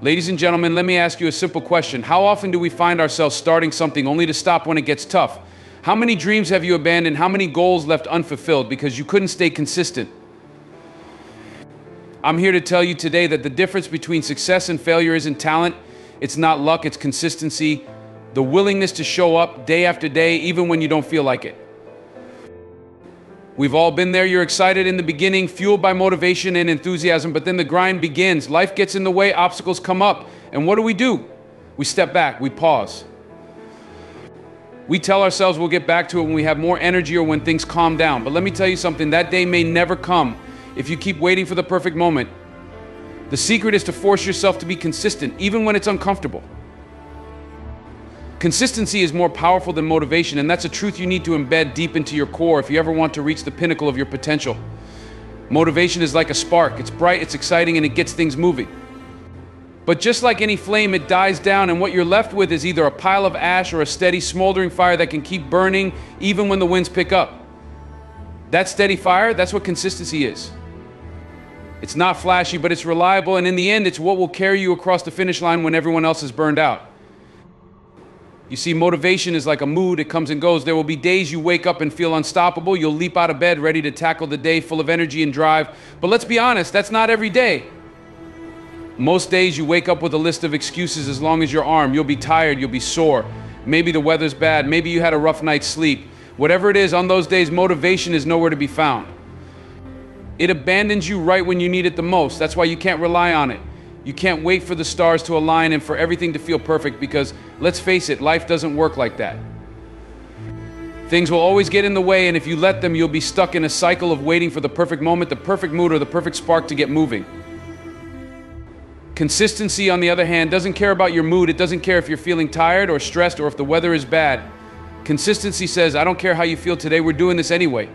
Ladies and gentlemen, let me ask you a simple question. How often do we find ourselves starting something only to stop when it gets tough? How many dreams have you abandoned? How many goals left unfulfilled because you couldn't stay consistent? I'm here to tell you today that the difference between success and failure isn't talent. It's not luck, it's consistency. The willingness to show up day after day, even when you don't feel like it. We've all been there. You're excited in the beginning, fueled by motivation and enthusiasm, but then the grind begins. Life gets in the way, obstacles come up. And what do? We step back, we pause. We tell ourselves we'll get back to it when we have more energy or when things calm down. But let me tell you something, that day may never come if you keep waiting for the perfect moment. The secret is to force yourself to be consistent, even when it's uncomfortable. Consistency is more powerful than motivation, and that's a truth you need to embed deep into your core if you ever want to reach the pinnacle of your potential. Motivation is like a spark. It's bright, it's exciting, and it gets things moving. But just like any flame, it dies down, and what you're left with is either a pile of ash or a steady, smoldering fire that can keep burning even when the winds pick up. That steady fire, that's what consistency is. It's not flashy, but it's reliable, and in the end, it's what will carry you across the finish line when everyone else is burned out. You see, motivation is like a mood, it comes and goes. There will be days you wake up and feel unstoppable. You'll leap out of bed ready to tackle the day full of energy and drive. But let's be honest, that's not every day. Most days you wake up with a list of excuses as long as your arm. You'll be tired, you'll be sore. Maybe the weather's bad, maybe you had a rough night's sleep. Whatever it is, on those days, motivation is nowhere to be found. It abandons you right when you need it the most. That's why you can't rely on it. You can't wait for the stars to align and for everything to feel perfect because, let's face it, life doesn't work like that. Things will always get in the way, and if you let them, you'll be stuck in a cycle of waiting for the perfect moment, the perfect mood, or the perfect spark to get moving. Consistency, on the other hand, doesn't care about your mood. It doesn't care if you're feeling tired or stressed or if the weather is bad. Consistency says, I don't care how you feel today, we're doing this anyway.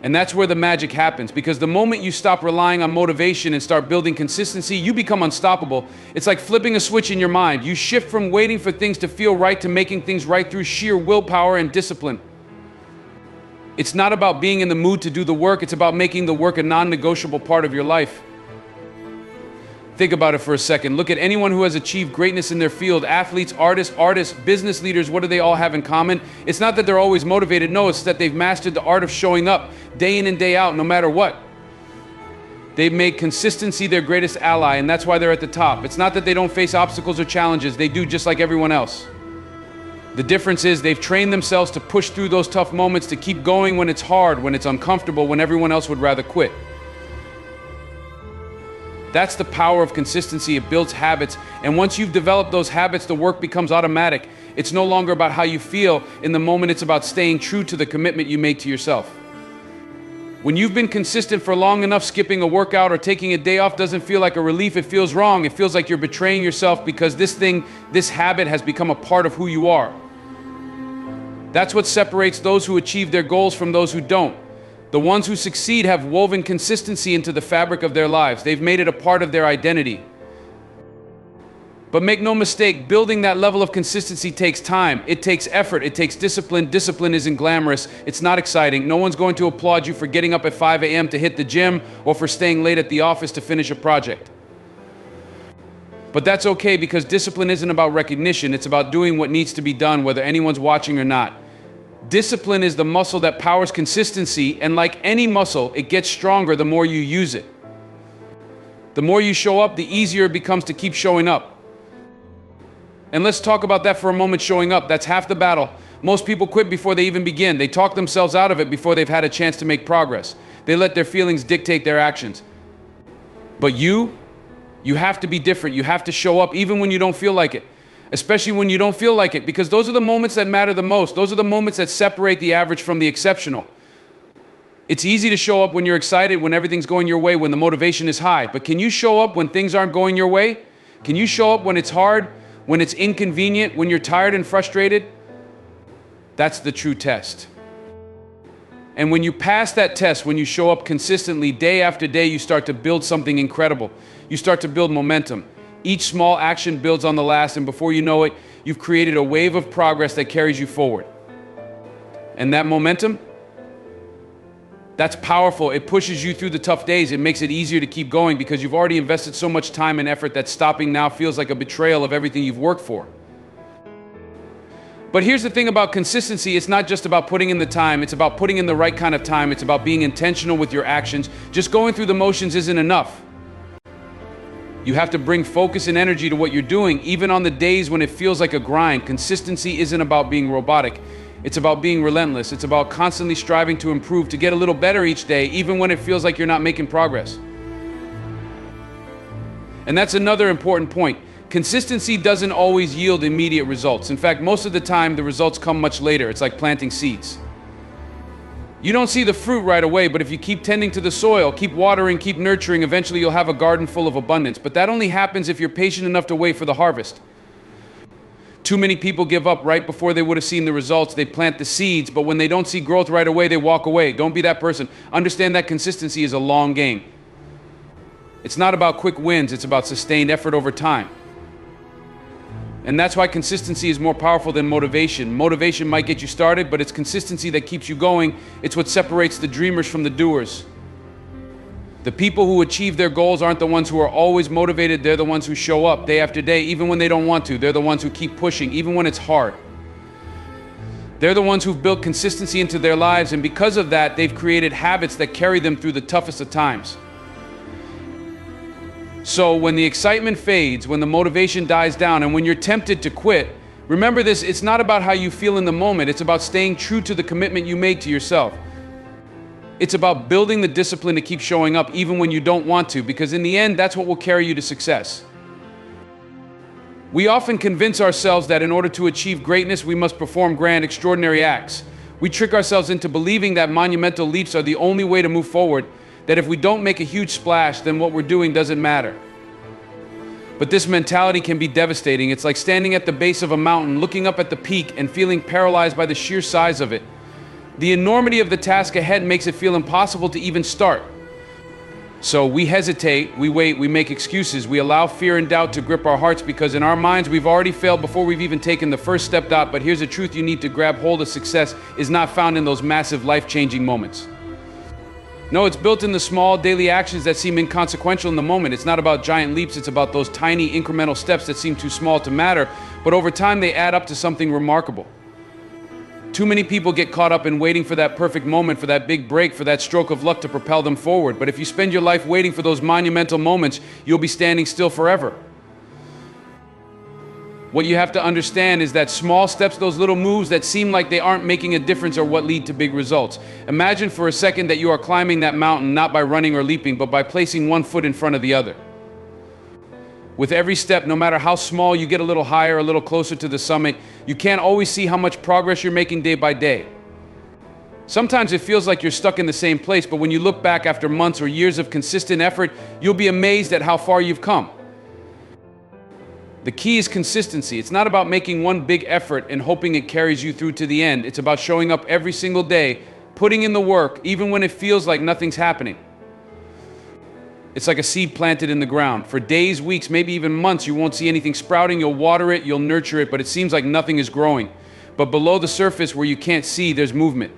And that's where the magic happens, because the moment you stop relying on motivation and start building consistency, you become unstoppable. It's like flipping a switch in your mind. You shift from waiting for things to feel right to making things right through sheer willpower and discipline. It's not about being in the mood to do the work, it's about making the work a non-negotiable part of your life. Think about it for a second. Look at anyone who has achieved greatness in their field. Athletes, artists, business leaders, what do they all have in common? It's not that they're always motivated. No, it's that they've mastered the art of showing up day in and day out, no matter what. They've made consistency their greatest ally, and that's why they're at the top. It's not that they don't face obstacles or challenges. They do just like everyone else. The difference is they've trained themselves to push through those tough moments, to keep going when it's hard, when it's uncomfortable, when everyone else would rather quit. That's the power of consistency. It builds habits. And once you've developed those habits, the work becomes automatic. It's no longer about how you feel in the moment. It's about staying true to the commitment you make to yourself. When you've been consistent for long enough, skipping a workout or taking a day off doesn't feel like a relief. It feels wrong. It feels like you're betraying yourself because this habit has become a part of who you are. That's what separates those who achieve their goals from those who don't. The ones who succeed have woven consistency into the fabric of their lives. They've made it a part of their identity. But make no mistake, building that level of consistency takes time. It takes effort. It takes discipline. Discipline isn't glamorous. It's not exciting. No one's going to applaud you for getting up at 5 a.m. to hit the gym or for staying late at the office to finish a project. But that's okay, because discipline isn't about recognition. It's about doing what needs to be done, whether anyone's watching or not. Discipline is the muscle that powers consistency, and like any muscle, it gets stronger the more you use it. The more you show up, the easier it becomes to keep showing up. And let's talk about that for a moment. Showing up, that's half the battle. Most people quit before they even begin. They talk themselves out of it before they've had a chance to make progress. They let their feelings dictate their actions. But you have to be different. You have to show up even when you don't feel like it. Especially when you don't feel like it, because those are the moments that matter the most. Those are the moments that separate the average from the exceptional. It's easy to show up when you're excited, when everything's going your way, when the motivation is high. But can you show up when things aren't going your way? Can you show up when it's hard, when it's inconvenient, when you're tired and frustrated? That's the true test. And when you pass that test, when you show up consistently day after day, you start to build something incredible. You start to build momentum. Each small action builds on the last, and before you know it, you've created a wave of progress that carries you forward. And that momentum, That's powerful. It pushes you through the tough days. It makes it easier to keep going because you've already invested so much time and effort that stopping now feels like a betrayal of everything you've worked for. But here's the thing about consistency. It's not just about putting in the time. It's about putting in the right kind of time. It's about being intentional with your actions. Just going through the motions isn't enough. You have to bring focus and energy to what you're doing, even on the days when it feels like a grind. Consistency isn't about being robotic. It's about being relentless. It's about constantly striving to improve, to get a little better each day, even when it feels like you're not making progress. And that's another important point. Consistency doesn't always yield immediate results. In fact, most of the time, the results come much later. It's like planting seeds. You don't see the fruit right away, but if you keep tending to the soil, keep watering, keep nurturing, eventually you'll have a garden full of abundance. But that only happens if you're patient enough to wait for the harvest. Too many people give up right before they would have seen the results. They plant the seeds, but when they don't see growth right away, they walk away. Don't be that person. Understand that consistency is a long game. It's not about quick wins. It's about sustained effort over time. And that's why consistency is more powerful than motivation. Motivation might get you started, but it's consistency that keeps you going. It's what separates the dreamers from the doers. The people who achieve their goals aren't the ones who are always motivated. They're the ones who show up day after day, even when they don't want to. They're the ones who keep pushing, even when it's hard. They're the ones who've built consistency into their lives, and because of that, they've created habits that carry them through the toughest of times. So when the excitement fades, when the motivation dies down, and when you're tempted to quit, remember this, it's not about how you feel in the moment. It's about staying true to the commitment you made to yourself. It's about building the discipline to keep showing up even when you don't want to, because in the end, that's what will carry you to success. We often convince ourselves that in order to achieve greatness, we must perform grand, extraordinary acts. We trick ourselves into believing that monumental leaps are the only way to move forward, that if we don't make a huge splash, then what we're doing doesn't matter. But this mentality can be devastating. It's like standing at the base of a mountain, looking up at the peak and feeling paralyzed by the sheer size of it. The enormity of the task ahead makes it feel impossible to even start. So we hesitate, we wait, we make excuses, we allow fear and doubt to grip our hearts because in our minds we've already failed before we've even taken the first step out. But here's the truth you need to grab hold of: success is not found in those massive life-changing moments. No, it's built in the small daily actions that seem inconsequential in the moment. It's not about giant leaps, it's about those tiny incremental steps that seem too small to matter, but over time they add up to something remarkable. Too many people get caught up in waiting for that perfect moment, for that big break, for that stroke of luck to propel them forward. But if you spend your life waiting for those monumental moments, you'll be standing still forever. What you have to understand is that small steps, those little moves that seem like they aren't making a difference, are what lead to big results. Imagine for a second that you are climbing that mountain not by running or leaping, but by placing one foot in front of the other. With every step, no matter how small, you get a little higher, a little closer to the summit. You can't always see how much progress you're making day by day. Sometimes it feels like you're stuck in the same place, but when you look back after months or years of consistent effort, you'll be amazed at how far you've come. The key is consistency. It's not about making one big effort and hoping it carries you through to the end. It's about showing up every single day, putting in the work, even when it feels like nothing's happening. It's like a seed planted in the ground. For days, weeks, maybe even months, you won't see anything sprouting. You'll water it, you'll nurture it, but it seems like nothing is growing. But below the surface, where you can't see, there's movement.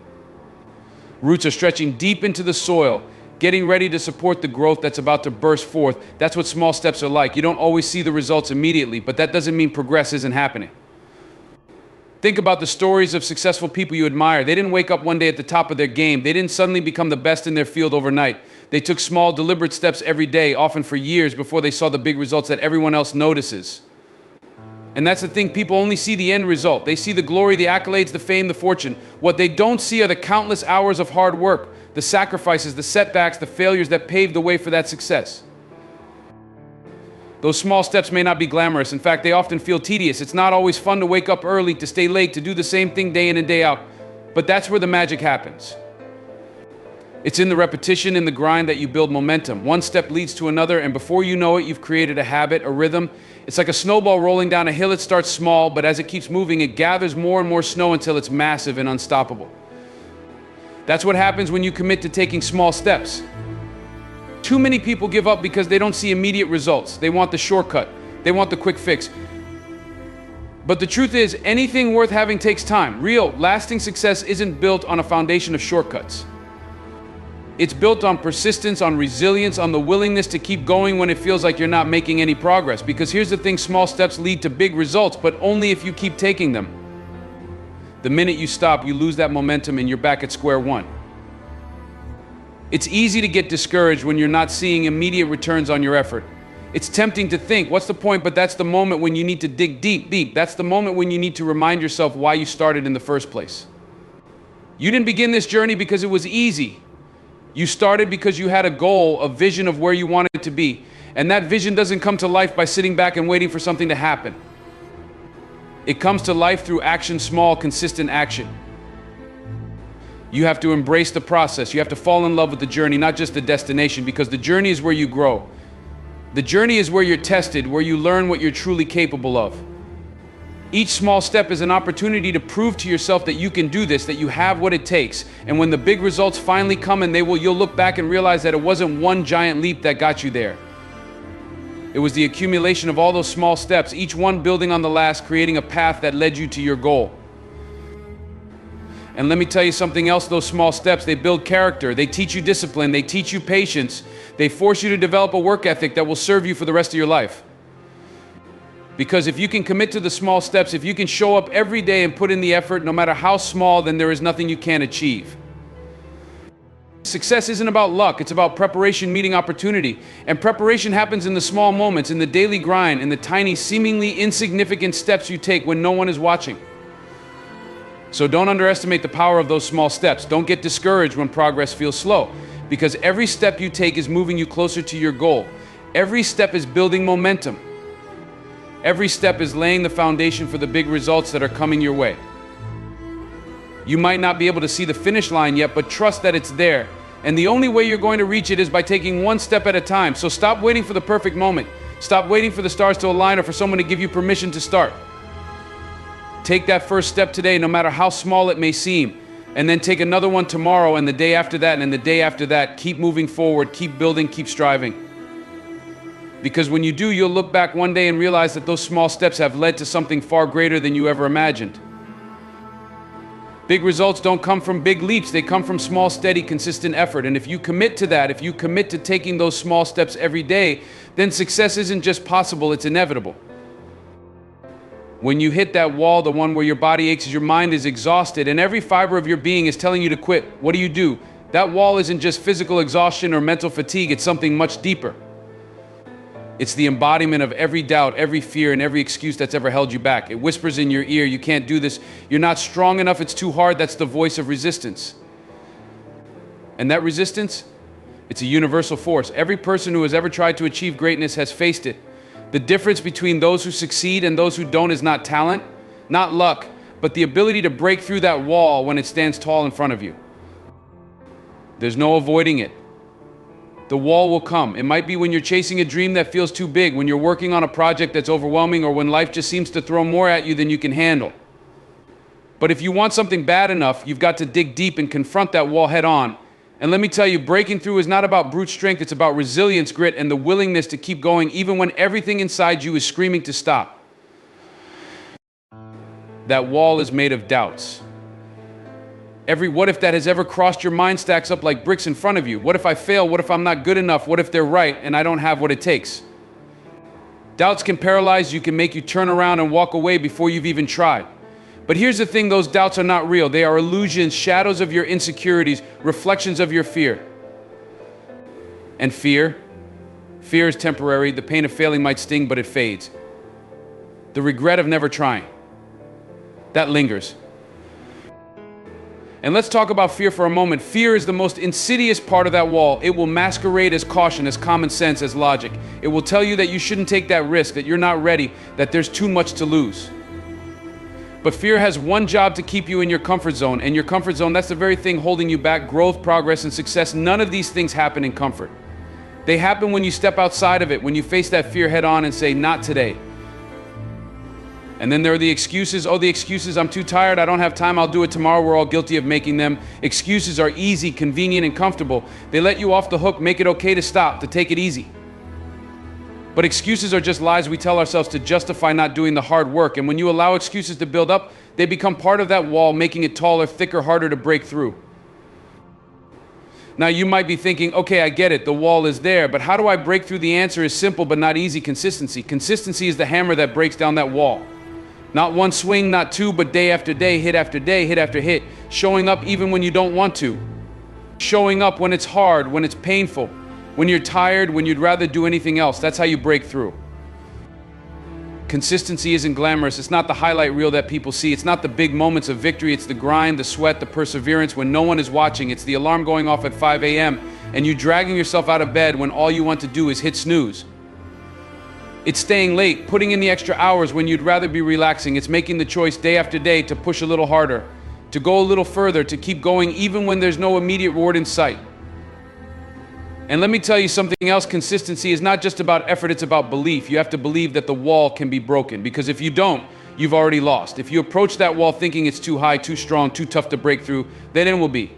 Roots are stretching deep into the soil, getting ready to support the growth that's about to burst forth. That's what small steps are like. You don't always see the results immediately, but that doesn't mean progress isn't happening. Think about the stories of successful people you admire. They didn't wake up one day at the top of their game. They didn't suddenly become the best in their field overnight. They took small, deliberate steps every day, often for years, before they saw the big results that everyone else notices. And that's the thing, people only see the end result. They see the glory, the accolades, the fame, the fortune. What they don't see are the countless hours of hard work, the sacrifices, the setbacks, the failures that paved the way for that success. Those small steps may not be glamorous. In fact, they often feel tedious. It's not always fun to wake up early, to stay late, to do the same thing day in and day out. But that's where the magic happens. It's in the repetition, in the grind, that you build momentum. One step leads to another, and before you know it, you've created a habit, a rhythm. It's like a snowball rolling down a hill. It starts small, but as it keeps moving, it gathers more and more snow until it's massive and unstoppable. That's what happens when you commit to taking small steps. Too many people give up because they don't see immediate results. They want the shortcut. They want the quick fix. But the truth is, anything worth having takes time. Real, lasting success isn't built on a foundation of shortcuts. It's built on persistence, on resilience, on the willingness to keep going when it feels like you're not making any progress. Because here's the thing, small steps lead to big results, but only if you keep taking them. The minute you stop, you lose that momentum and you're back at square one. It's easy to get discouraged when you're not seeing immediate returns on your effort. It's tempting to think, what's the point? But that's the moment when you need to dig deep. That's the moment when you need to remind yourself why you started in the first place. You didn't begin this journey because it was easy. You started because you had a goal, a vision of where you wanted to be. And that vision doesn't come to life by sitting back and waiting for something to happen. It comes to life through action, small, consistent action. You have to embrace the process. You have to fall in love with the journey, not just the destination, because the journey is where you grow. The journey is where you're tested, where you learn what you're truly capable of. Each small step is an opportunity to prove to yourself that you can do this, that you have what it takes. And when the big results finally come, and you'll look back and realize that it wasn't one giant leap that got you there. It was the accumulation of all those small steps, each one building on the last, creating a path that led you to your goal. And let me tell you something else, those small steps, they build character, they teach you discipline, they teach you patience, they force you to develop a work ethic that will serve you for the rest of your life. Because if you can commit to the small steps, if you can show up every day and put in the effort, no matter how small, then there is nothing you can't achieve. Success isn't about luck, it's about preparation meeting opportunity. And preparation happens in the small moments, in the daily grind, in the tiny, seemingly insignificant steps you take when no one is watching. So don't underestimate the power of those small steps. Don't get discouraged when progress feels slow, because every step you take is moving you closer to your goal. Every step is building momentum. Every step is laying the foundation for the big results that are coming your way. You might not be able to see the finish line yet, but trust that it's there. And the only way you're going to reach it is by taking one step at a time. So stop waiting for the perfect moment. Stop waiting for the stars to align or for someone to give you permission to start. Take that first step today, no matter how small it may seem, and then take another one tomorrow and the day after that and the day after that. Keep moving forward, keep building, keep striving. Because when you do, you'll look back one day and realize that those small steps have led to something far greater than you ever imagined. Big results don't come from big leaps, they come from small, steady, consistent effort. And if you commit to that, if you commit to taking those small steps every day, then success isn't just possible, it's inevitable. When you hit that wall, the one where your body aches, your mind is exhausted, and every fiber of your being is telling you to quit, what do? That wall isn't just physical exhaustion or mental fatigue, it's something much deeper. It's the embodiment of every doubt, every fear, and every excuse that's ever held you back. It whispers in your ear, you can't do this, you're not strong enough, it's too hard. That's the voice of resistance. And that resistance, it's a universal force. Every person who has ever tried to achieve greatness has faced it. The difference between those who succeed and those who don't is not talent, not luck, but the ability to break through that wall when it stands tall in front of you. There's no avoiding it. The wall will come. It might be when you're chasing a dream that feels too big, when you're working on a project that's overwhelming, or when life just seems to throw more at you than you can handle. But if you want something bad enough, you've got to dig deep and confront that wall head on. And let me tell you, breaking through is not about brute strength, it's about resilience, grit, and the willingness to keep going even when everything inside you is screaming to stop. That wall is made of doubts. Every what if that has ever crossed your mind stacks up like bricks in front of you. What if I fail? What if I'm not good enough? What if they're right and I don't have what it takes? Doubts can paralyze you, can make you turn around and walk away before you've even tried. But here's the thing, those doubts are not real. They are illusions, shadows of your insecurities, reflections of your fear. And fear is temporary. The pain of failing might sting, but it fades. The regret of never trying, that lingers. And let's talk about fear for a moment. Fear is the most insidious part of that wall. It will masquerade as caution, as common sense, as logic. It will tell you that you shouldn't take that risk, that you're not ready, that there's too much to lose. But fear has one job: to keep you in your comfort zone. And your comfort zone, that's the very thing holding you back. Growth, progress, and success, none of these things happen in comfort. They happen when you step outside of it, when you face that fear head on and say, not today. And then there are the excuses. Oh, the excuses, I'm too tired, I don't have time, I'll do it tomorrow. We're all guilty of making them. Excuses are easy, convenient, and comfortable. They let you off the hook, make it okay to stop, to take it easy. But excuses are just lies we tell ourselves to justify not doing the hard work. And when you allow excuses to build up, they become part of that wall, making it taller, thicker, harder to break through. Now you might be thinking, okay, I get it, the wall is there, but how do I break through? The answer is simple but not easy: consistency. Consistency is the hammer that breaks down that wall. Not one swing, not two, but day after day, hit after day, hit after hit. Showing up even when you don't want to. Showing up when it's hard, when it's painful, when you're tired, when you'd rather do anything else. That's how you break through. Consistency isn't glamorous. It's not the highlight reel that people see. It's not the big moments of victory. It's the grind, the sweat, the perseverance when no one is watching. It's the alarm going off at 5 a.m. and you dragging yourself out of bed when all you want to do is hit snooze. It's staying late, putting in the extra hours when you'd rather be relaxing. It's making the choice day after day to push a little harder, to go a little further, to keep going even when there's no immediate reward in sight. And let me tell you something else: consistency is not just about effort, it's about belief. You have to believe that the wall can be broken, because if you don't, you've already lost. If you approach that wall thinking it's too high, too strong, too tough to break through, then it will be.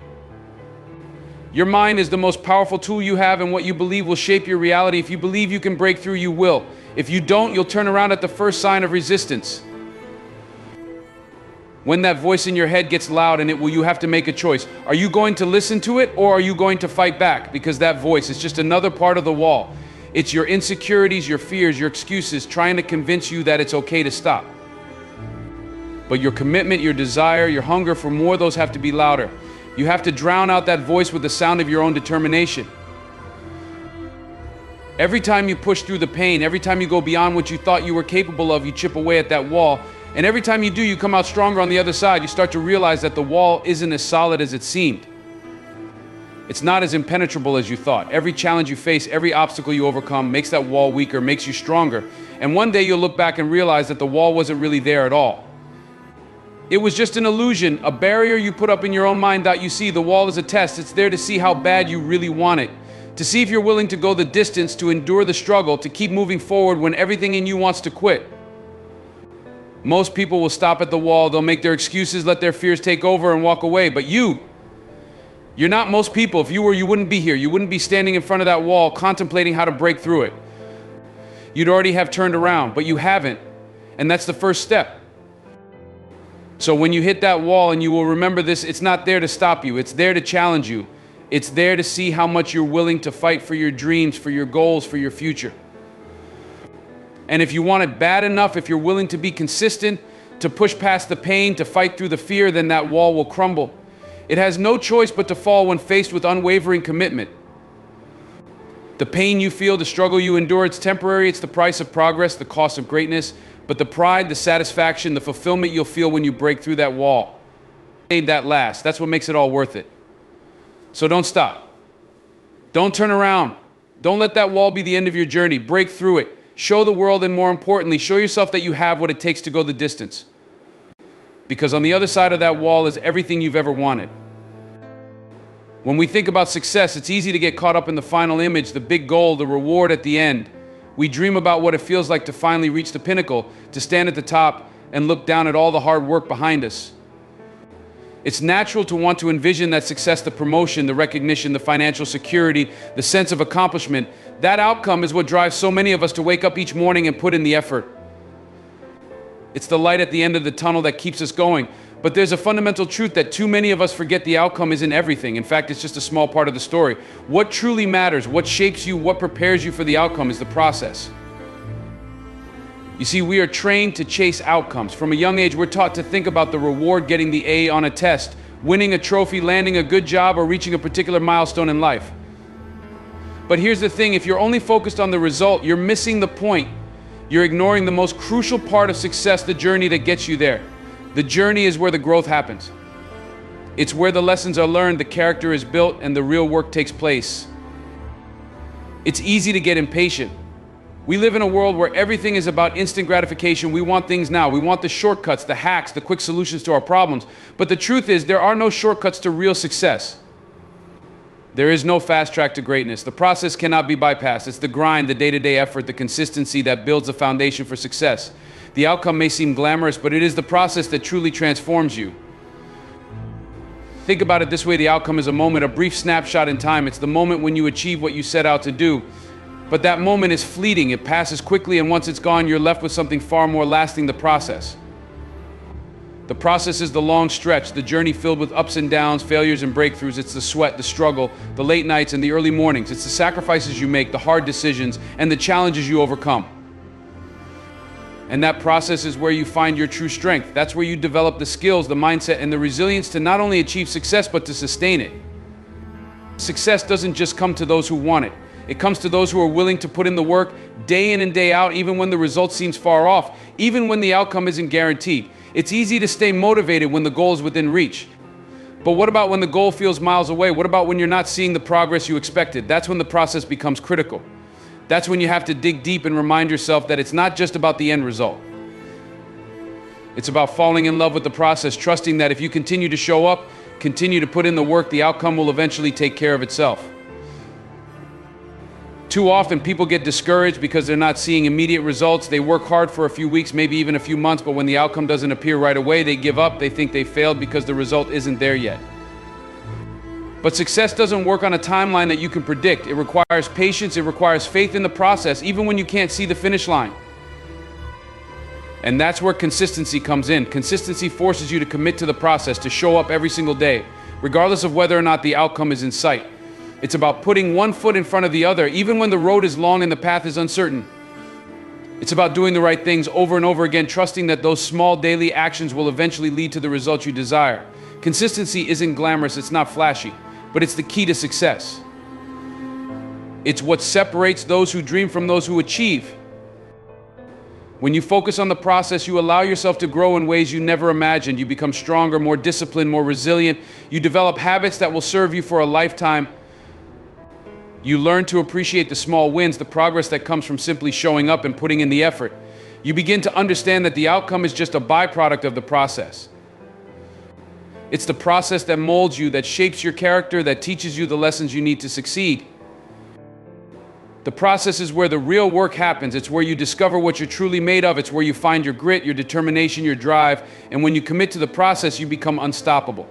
Your mind is the most powerful tool you have, and what you believe will shape your reality. If you believe you can break through, you will. If you don't, you'll turn around at the first sign of resistance. When that voice in your head gets loud, and you have to make a choice. Are you going to listen to it, or are you going to fight back? Because that voice is just another part of the wall. It's your insecurities, your fears, your excuses trying to convince you that it's okay to stop. But your commitment, your desire, your hunger for more, those have to be louder. You have to drown out that voice with the sound of your own determination. Every time you push through the pain, every time you go beyond what you thought you were capable of, you chip away at that wall. And every time you do, you come out stronger on the other side. You start to realize that the wall isn't as solid as it seemed. It's not as impenetrable as you thought. Every challenge you face, every obstacle you overcome makes that wall weaker, makes you stronger. And one day you'll look back and realize that the wall wasn't really there at all. It was just an illusion, a barrier you put up in your own mind. You see, the wall is a test. It's there to see how bad you really want it, to see if you're willing to go the distance, to endure the struggle, to keep moving forward when everything in you wants to quit. Most people will stop at the wall. They'll make their excuses, let their fears take over, and walk away. But you're not most people. If you were, you wouldn't be here. You wouldn't be standing in front of that wall contemplating how to break through it. You'd already have turned around, but you haven't. And that's the first step. So when you hit that wall, and you will remember this, it's not there to stop you. It's there to challenge you. It's there to see how much you're willing to fight for your dreams, for your goals, for your future. And if you want it bad enough, if you're willing to be consistent, to push past the pain, to fight through the fear, then that wall will crumble. It has no choice but to fall when faced with unwavering commitment. The pain you feel, the struggle you endure, it's temporary. It's the price of progress, the cost of greatness. But the pride, the satisfaction, the fulfillment you'll feel when you break through that wall, made that last. That's what makes it all worth it. So don't stop. Don't turn around. Don't let that wall be the end of your journey. Break through it. Show the world, and more importantly, show yourself that you have what it takes to go the distance. Because on the other side of that wall is everything you've ever wanted. When we think about success, it's easy to get caught up in the final image, the big goal, the reward at the end. We dream about what it feels like to finally reach the pinnacle, to stand at the top and look down at all the hard work behind us. It's natural to want to envision that success, the promotion, the recognition, the financial security, the sense of accomplishment. That outcome is what drives so many of us to wake up each morning and put in the effort. It's the light at the end of the tunnel that keeps us going. But there's a fundamental truth that too many of us forget: the outcome isn't everything. In fact, it's just a small part of the story. What truly matters, what shapes you, what prepares you for the outcome is the process. You see, we are trained to chase outcomes. From a young age, we're taught to think about the reward, getting the A on a test, winning a trophy, landing a good job, or reaching a particular milestone in life. But here's the thing: if you're only focused on the result, you're missing the point. You're ignoring the most crucial part of success, the journey that gets you there. The journey is where the growth happens. It's where the lessons are learned, the character is built, and the real work takes place. It's easy to get impatient. We live in a world where everything is about instant gratification. We want things now. We want the shortcuts, the hacks, the quick solutions to our problems. But the truth is, there are no shortcuts to real success. There is no fast track to greatness. The process cannot be bypassed. It's the grind, the day-to-day effort, the consistency that builds the foundation for success. The outcome may seem glamorous, but it is the process that truly transforms you. Think about it this way: the outcome is a moment, a brief snapshot in time. It's the moment when you achieve what you set out to do. But that moment is fleeting. It passes quickly, and once it's gone, you're left with something far more lasting: the process. The process is the long stretch, the journey filled with ups and downs, failures and breakthroughs. It's the sweat, the struggle, the late nights and the early mornings. It's the sacrifices you make, the hard decisions, and the challenges you overcome. And that process is where you find your true strength. That's where you develop the skills, the mindset, and the resilience to not only achieve success, but to sustain it. Success doesn't just come to those who want it. It comes to those who are willing to put in the work day in and day out, even when the result seems far off, even when the outcome isn't guaranteed. It's easy to stay motivated when the goal is within reach. But what about when the goal feels miles away? What about when you're not seeing the progress you expected? That's when the process becomes critical. That's when you have to dig deep and remind yourself that it's not just about the end result. It's about falling in love with the process, trusting that if you continue to show up, continue to put in the work, the outcome will eventually take care of itself. Too often people get discouraged because they're not seeing immediate results. They work hard for a few weeks, maybe even a few months, but when the outcome doesn't appear right away, they give up. They think they failed because the result isn't there yet. But success doesn't work on a timeline that you can predict. It requires patience, it requires faith in the process, even when you can't see the finish line. And that's where consistency comes in. Consistency forces you to commit to the process, to show up every single day, regardless of whether or not the outcome is in sight. It's about putting one foot in front of the other, even when the road is long and the path is uncertain. It's about doing the right things over and over again, trusting that those small daily actions will eventually lead to the results you desire. Consistency isn't glamorous, it's not flashy, but it's the key to success. It's what separates those who dream from those who achieve. When you focus on the process, you allow yourself to grow in ways you never imagined. You become stronger, more disciplined, more resilient. You develop habits that will serve you for a lifetime. You learn to appreciate the small wins, the progress that comes from simply showing up and putting in the effort. You begin to understand that the outcome is just a byproduct of the process. It's the process that molds you, that shapes your character, that teaches you the lessons you need to succeed. The process is where the real work happens. It's where you discover what you're truly made of. It's where you find your grit, your determination, your drive. And when you commit to the process, you become unstoppable.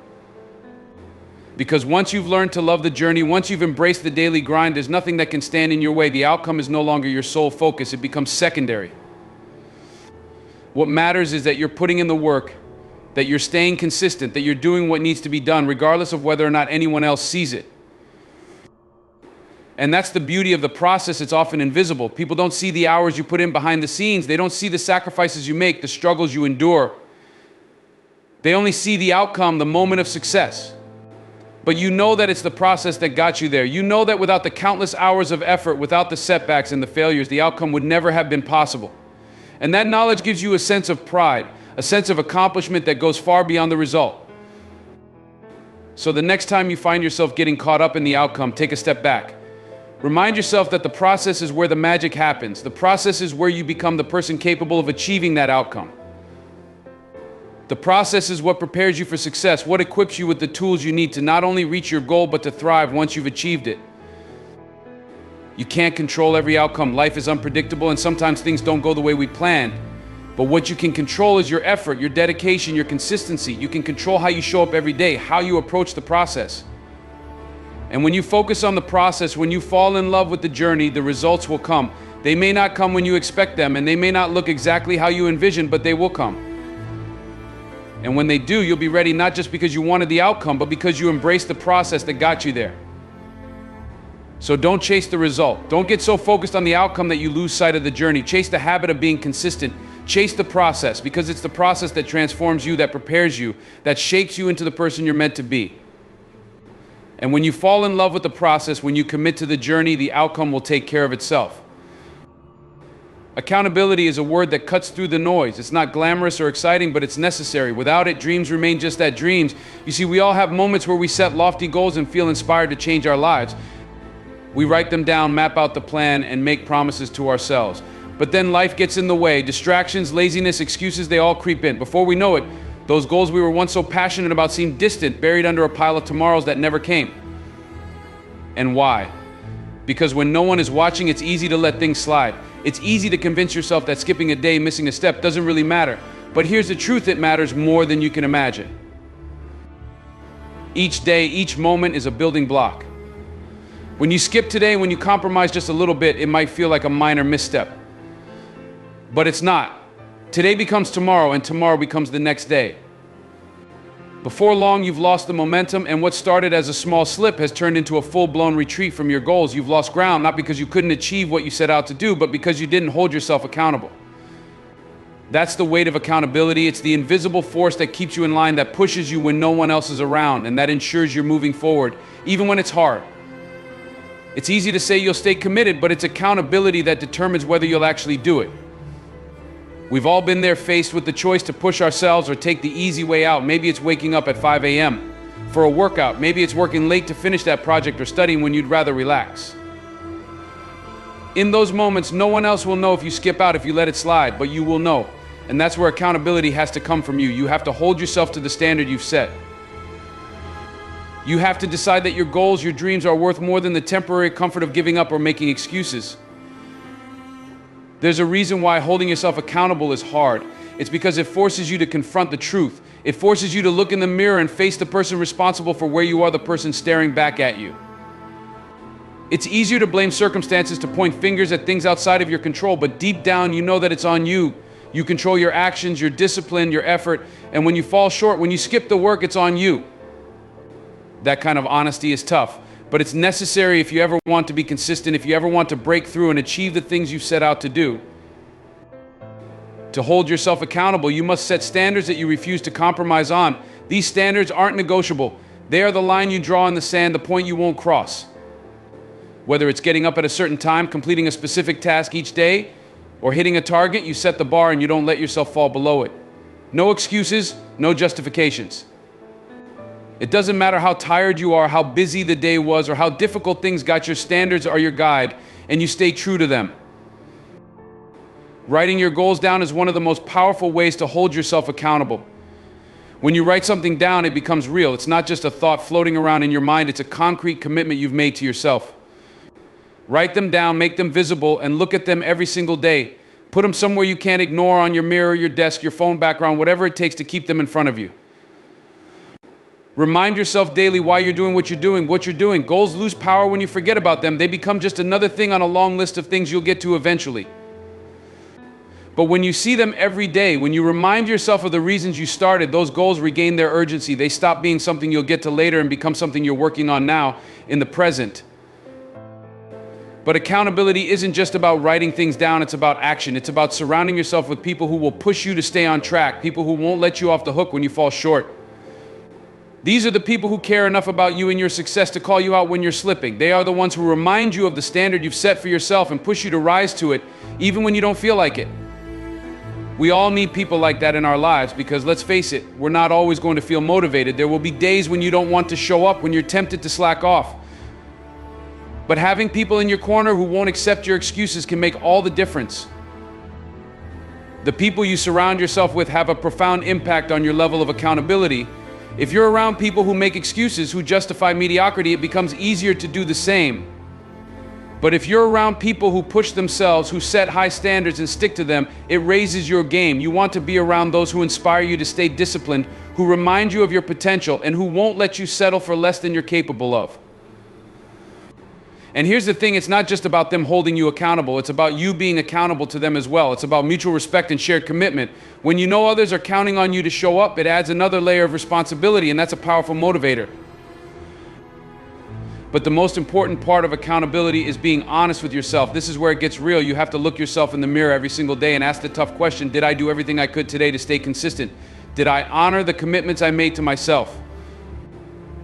Because once you've learned to love the journey, once you've embraced the daily grind, there's nothing that can stand in your way. The outcome is no longer your sole focus. It becomes secondary. What matters is that you're putting in the work, that you're staying consistent, that you're doing what needs to be done, regardless of whether or not anyone else sees it. And that's the beauty of the process. It's often invisible. People don't see the hours you put in behind the scenes. They don't see the sacrifices you make, the struggles you endure. They only see the outcome, the moment of success. But you know that it's the process that got you there. You know that without the countless hours of effort, without the setbacks and the failures, the outcome would never have been possible. And that knowledge gives you a sense of pride, a sense of accomplishment that goes far beyond the result. So the next time you find yourself getting caught up in the outcome, take a step back. Remind yourself that the process is where the magic happens. The process is where you become the person capable of achieving that outcome. The process is what prepares you for success, what equips you with the tools you need to not only reach your goal, but to thrive once you've achieved it. You can't control every outcome. Life is unpredictable, and sometimes things don't go the way we planned. But what you can control is your effort, your dedication, your consistency. You can control how you show up every day, how you approach the process. And when you focus on the process, when you fall in love with the journey, the results will come. They may not come when you expect them, and they may not look exactly how you envisioned, but they will come. And when they do, you'll be ready not just because you wanted the outcome, but because you embraced the process that got you there. So don't chase the result. Don't get so focused on the outcome that you lose sight of the journey. Chase the habit of being consistent. Chase the process, because it's the process that transforms you, that prepares you, that shapes you into the person you're meant to be. And when you fall in love with the process, when you commit to the journey, the outcome will take care of itself. Accountability is a word that cuts through the noise. It's not glamorous or exciting, but it's necessary. Without it, dreams remain just that, dreams. You see, we all have moments where we set lofty goals and feel inspired to change our lives. We write them down, map out the plan, and make promises to ourselves. But then life gets in the way. Distractions, laziness, excuses, they all creep in. Before we know it, those goals we were once so passionate about seem distant, buried under a pile of tomorrows that never came. And why? Because when no one is watching, it's easy to let things slide. It's easy to convince yourself that skipping a day, missing a step doesn't really matter. But here's the truth, it matters more than you can imagine. Each day, each moment is a building block. When you skip today, when you compromise just a little bit, it might feel like a minor misstep. But it's not. Today becomes tomorrow, and tomorrow becomes the next day. Before long, you've lost the momentum, and what started as a small slip has turned into a full-blown retreat from your goals. You've lost ground, not because you couldn't achieve what you set out to do, but because you didn't hold yourself accountable. That's the weight of accountability. It's the invisible force that keeps you in line, that pushes you when no one else is around, and that ensures you're moving forward, even when it's hard. It's easy to say you'll stay committed, but it's accountability that determines whether you'll actually do it. We've all been there, faced with the choice to push ourselves or take the easy way out. Maybe it's waking up at 5 a.m. for a workout. Maybe it's working late to finish that project or studying when you'd rather relax. In those moments, no one else will know if you skip out, if you let it slide, but you will know. And that's where accountability has to come from you. You have to hold yourself to the standard you've set. You have to decide that your goals, your dreams are worth more than the temporary comfort of giving up or making excuses. There's a reason why holding yourself accountable is hard. It's because it forces you to confront the truth. It forces you to look in the mirror and face the person responsible for where you are, the person staring back at you. It's easier to blame circumstances, to point fingers at things outside of your control, but deep down you know that it's on you. You control your actions, your discipline, your effort, and when you fall short, when you skip the work, it's on you. That kind of honesty is tough. But it's necessary if you ever want to be consistent, if you ever want to break through and achieve the things you've set out to do. To hold yourself accountable, you must set standards that you refuse to compromise on. These standards aren't negotiable. They are the line you draw in the sand, the point you won't cross. Whether it's getting up at a certain time, completing a specific task each day, or hitting a target, you set the bar and you don't let yourself fall below it. No excuses, no justifications. It doesn't matter how tired you are, how busy the day was, or how difficult things got. Your standards are your guide, and you stay true to them. Writing your goals down is one of the most powerful ways to hold yourself accountable. When you write something down, it becomes real. It's not just a thought floating around in your mind, it's a concrete commitment you've made to yourself. Write them down, make them visible, and look at them every single day. Put them somewhere you can't ignore, on your mirror, your desk, your phone background, whatever it takes to keep them in front of you. Remind yourself daily why you're doing what you're doing. Goals lose power when you forget about them. They become just another thing on a long list of things you'll get to eventually. But when you see them every day, when you remind yourself of the reasons you started, those goals regain their urgency. They stop being something you'll get to later and become something you're working on now, in the present. But accountability isn't just about writing things down, it's about action. It's about surrounding yourself with people who will push you to stay on track, people who won't let you off the hook when you fall short. These are the people who care enough about you and your success to call you out when you're slipping. They are the ones who remind you of the standard you've set for yourself and push you to rise to it, even when you don't feel like it. We all need people like that in our lives because, let's face it, we're not always going to feel motivated. There will be days when you don't want to show up, when you're tempted to slack off. But having people in your corner who won't accept your excuses can make all the difference. The people you surround yourself with have a profound impact on your level of accountability. If you're around people who make excuses, who justify mediocrity, it becomes easier to do the same. But if you're around people who push themselves, who set high standards and stick to them, it raises your game. You want to be around those who inspire you to stay disciplined, who remind you of your potential, and who won't let you settle for less than you're capable of. And here's the thing, it's not just about them holding you accountable, it's about you being accountable to them as well. It's about mutual respect and shared commitment. When you know others are counting on you to show up, it adds another layer of responsibility, and that's a powerful motivator. But the most important part of accountability is being honest with yourself. This is where it gets real. You have to look yourself in the mirror every single day and ask the tough question, did I do everything I could today to stay consistent? Did I honor the commitments I made to myself?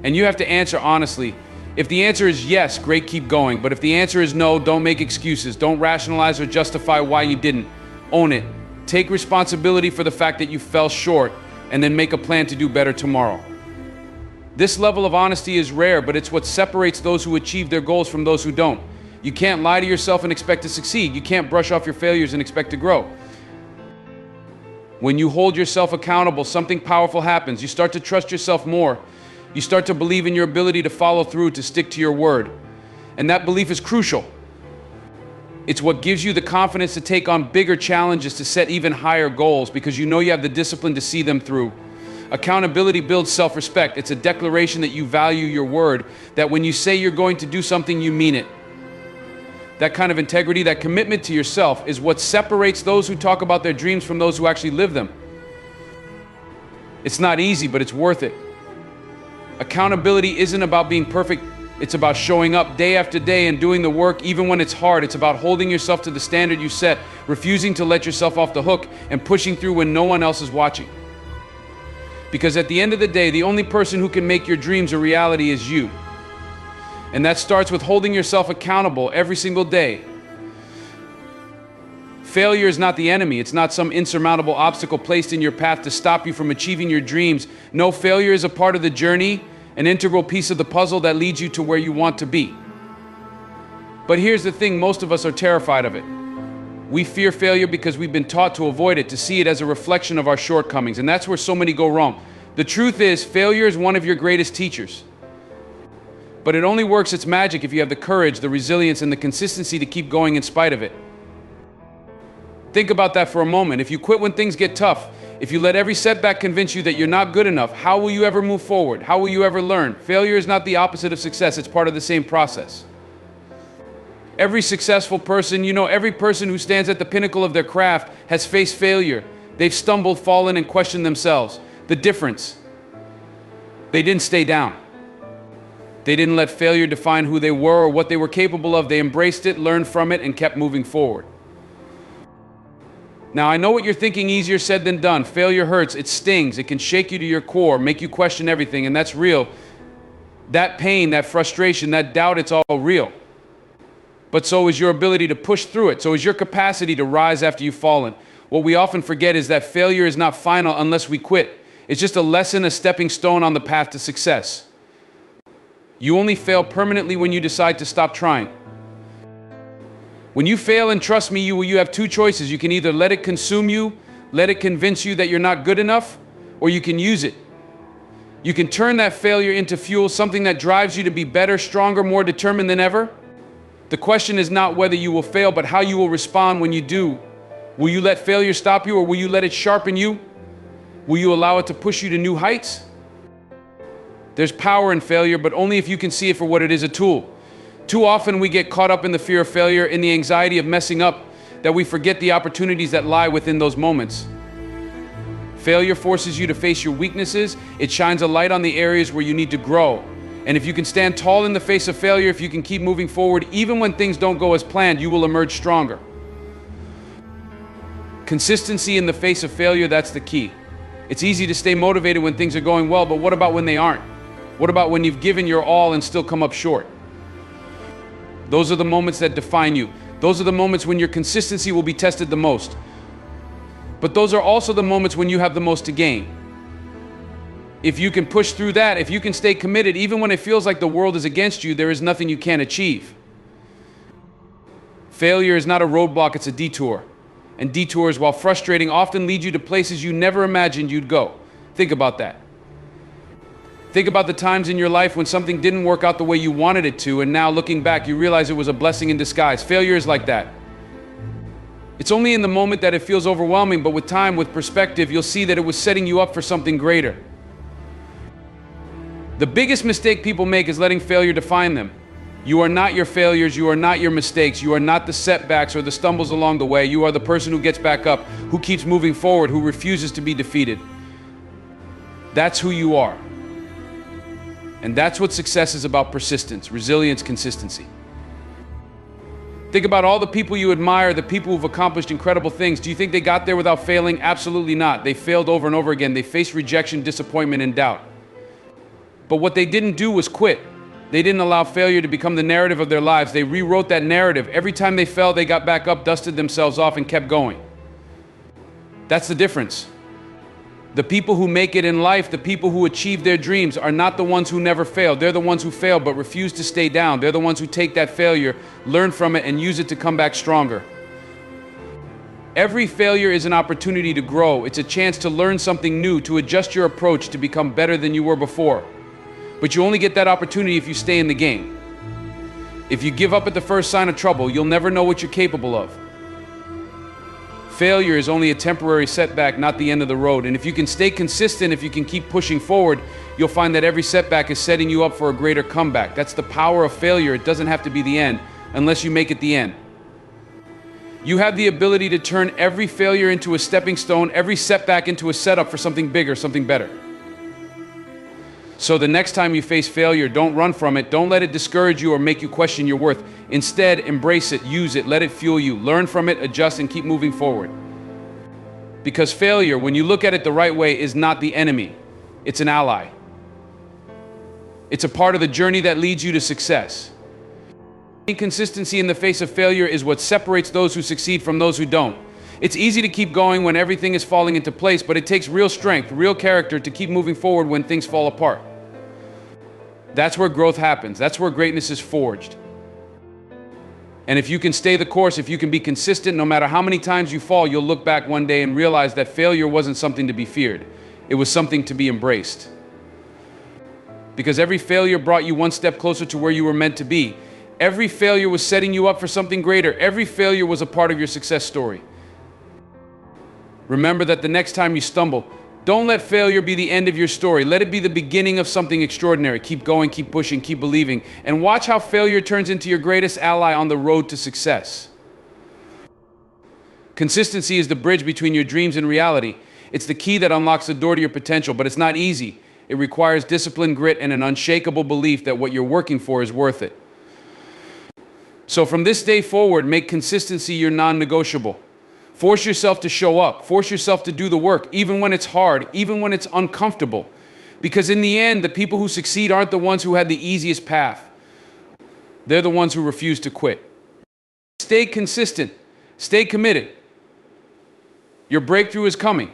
And you have to answer honestly. If the answer is yes, great, keep going. But if the answer is no, don't make excuses. Don't rationalize or justify why you didn't. Own it. Take responsibility for the fact that you fell short, and then make a plan to do better tomorrow. This level of honesty is rare, but it's what separates those who achieve their goals from those who don't. You can't lie to yourself and expect to succeed. You can't brush off your failures and expect to grow. When you hold yourself accountable, something powerful happens. You start to trust yourself more. You start to believe in your ability to follow through, to stick to your word. And that belief is crucial. It's what gives you the confidence to take on bigger challenges, to set even higher goals, because you know you have the discipline to see them through. Accountability builds self-respect. It's a declaration that you value your word, that when you say you're going to do something, you mean it. That kind of integrity, that commitment to yourself, is what separates those who talk about their dreams from those who actually live them. It's not easy, but it's worth it. Accountability isn't about being perfect. It's about showing up day after day and doing the work even when it's hard. It's about holding yourself to the standard you set, refusing to let yourself off the hook, and pushing through when no one else is watching. Because at the end of the day, the only person who can make your dreams a reality is you. And that starts with holding yourself accountable every single day. Failure is not the enemy. It's not some insurmountable obstacle placed in your path to stop you from achieving your dreams. No, failure is a part of the journey, an integral piece of the puzzle that leads you to where you want to be. But here's the thing, most of us are terrified of it. We fear failure because we've been taught to avoid it, to see it as a reflection of our shortcomings, and that's where so many go wrong. The truth is, failure is one of your greatest teachers. But it only works its magic if you have the courage, the resilience, and the consistency to keep going in spite of it. Think about that for a moment. If you quit when things get tough, if you let every setback convince you that you're not good enough, how will you ever move forward? How will you ever learn? Failure is not the opposite of success. It's part of the same process. Every successful person, every person who stands at the pinnacle of their craft has faced failure. They've stumbled, fallen, and questioned themselves. The difference: they didn't stay down. They didn't let failure define who they were or what they were capable of. They embraced it, learned from it, and kept moving forward. Now, I know what you're thinking, easier said than done. Failure hurts, it stings, it can shake you to your core, make you question everything, and that's real. That pain, that frustration, that doubt, it's all real. But so is your ability to push through it. So is your capacity to rise after you've fallen. What we often forget is that failure is not final unless we quit. It's just a lesson, a stepping stone on the path to success. You only fail permanently when you decide to stop trying. When you fail, and trust me, you have two choices. You can either let it consume you, let it convince you that you're not good enough, or you can use it. You can turn that failure into fuel, something that drives you to be better, stronger, more determined than ever. The question is not whether you will fail, but how you will respond when you do. Will you let failure stop you, or will you let it sharpen you? Will you allow it to push you to new heights? There's power in failure, but only if you can see it for what it is, a tool. Too often we get caught up in the fear of failure, in the anxiety of messing up, that we forget the opportunities that lie within those moments. Failure forces you to face your weaknesses. It shines a light on the areas where you need to grow. And if you can stand tall in the face of failure, if you can keep moving forward, even when things don't go as planned, you will emerge stronger. Consistency in the face of failure, that's the key. It's easy to stay motivated when things are going well, but what about when they aren't? What about when you've given your all and still come up short? Those are the moments that define you. Those are the moments when your consistency will be tested the most. But those are also the moments when you have the most to gain. If you can push through that, if you can stay committed, even when it feels like the world is against you, there is nothing you can't achieve. Failure is not a roadblock, it's a detour. And detours, while frustrating, often lead you to places you never imagined you'd go. Think about that. Think about the times in your life when something didn't work out the way you wanted it to, and now looking back, you realize it was a blessing in disguise. Failure is like that. It's only in the moment that it feels overwhelming, but with time, with perspective, you'll see that it was setting you up for something greater. The biggest mistake people make is letting failure define them. You are not your failures, you are not your mistakes, you are not the setbacks or the stumbles along the way. You are the person who gets back up, who keeps moving forward, who refuses to be defeated. That's who you are. And that's what success is about: persistence, resilience, consistency. Think about all the people you admire, the people who've accomplished incredible things. Do you think they got there without failing? Absolutely not. They failed over and over again. They faced rejection, disappointment, and doubt. But what they didn't do was quit. They didn't allow failure to become the narrative of their lives. They rewrote that narrative. Every time they fell, they got back up, dusted themselves off, and kept going. That's the difference. The people who make it in life, the people who achieve their dreams, are not the ones who never fail. They're the ones who fail but refuse to stay down. They're the ones who take that failure, learn from it, and use it to come back stronger. Every failure is an opportunity to grow. It's a chance to learn something new, to adjust your approach, to become better than you were before. But you only get that opportunity if you stay in the game. If you give up at the first sign of trouble, you'll never know what you're capable of. Failure is only a temporary setback, not the end of the road. And if you can stay consistent, if you can keep pushing forward, you'll find that every setback is setting you up for a greater comeback. That's the power of failure. It doesn't have to be the end, unless you make it the end. You have the ability to turn every failure into a stepping stone, every setback into a setup for something bigger, something better. So the next time you face failure, don't run from it. Don't let it discourage you or make you question your worth. Instead, embrace it, use it, let it fuel you. Learn from it, adjust, and keep moving forward. Because failure, when you look at it the right way, is not the enemy. It's an ally. It's a part of the journey that leads you to success. Inconsistency in the face of failure is what separates those who succeed from those who don't. It's easy to keep going when everything is falling into place, but it takes real strength, real character to keep moving forward when things fall apart. That's where growth happens. That's where greatness is forged. And if you can stay the course, if you can be consistent, no matter how many times you fall, you'll look back one day and realize that failure wasn't something to be feared. It was something to be embraced. Because every failure brought you one step closer to where you were meant to be. Every failure was setting you up for something greater. Every failure was a part of your success story. Remember that the next time you stumble, don't let failure be the end of your story. Let it be the beginning of something extraordinary. Keep going, keep pushing, keep believing, and watch how failure turns into your greatest ally on the road to success. Consistency is the bridge between your dreams and reality. It's the key that unlocks the door to your potential, but it's not easy. It requires discipline, grit, and an unshakable belief that what you're working for is worth it. So from this day forward, make consistency your non-negotiable. Force yourself to show up. Force yourself to do the work, even when it's hard, even when it's uncomfortable. Because in the end, the people who succeed aren't the ones who had the easiest path. They're the ones who refuse to quit. Stay consistent. Stay committed. Your breakthrough is coming.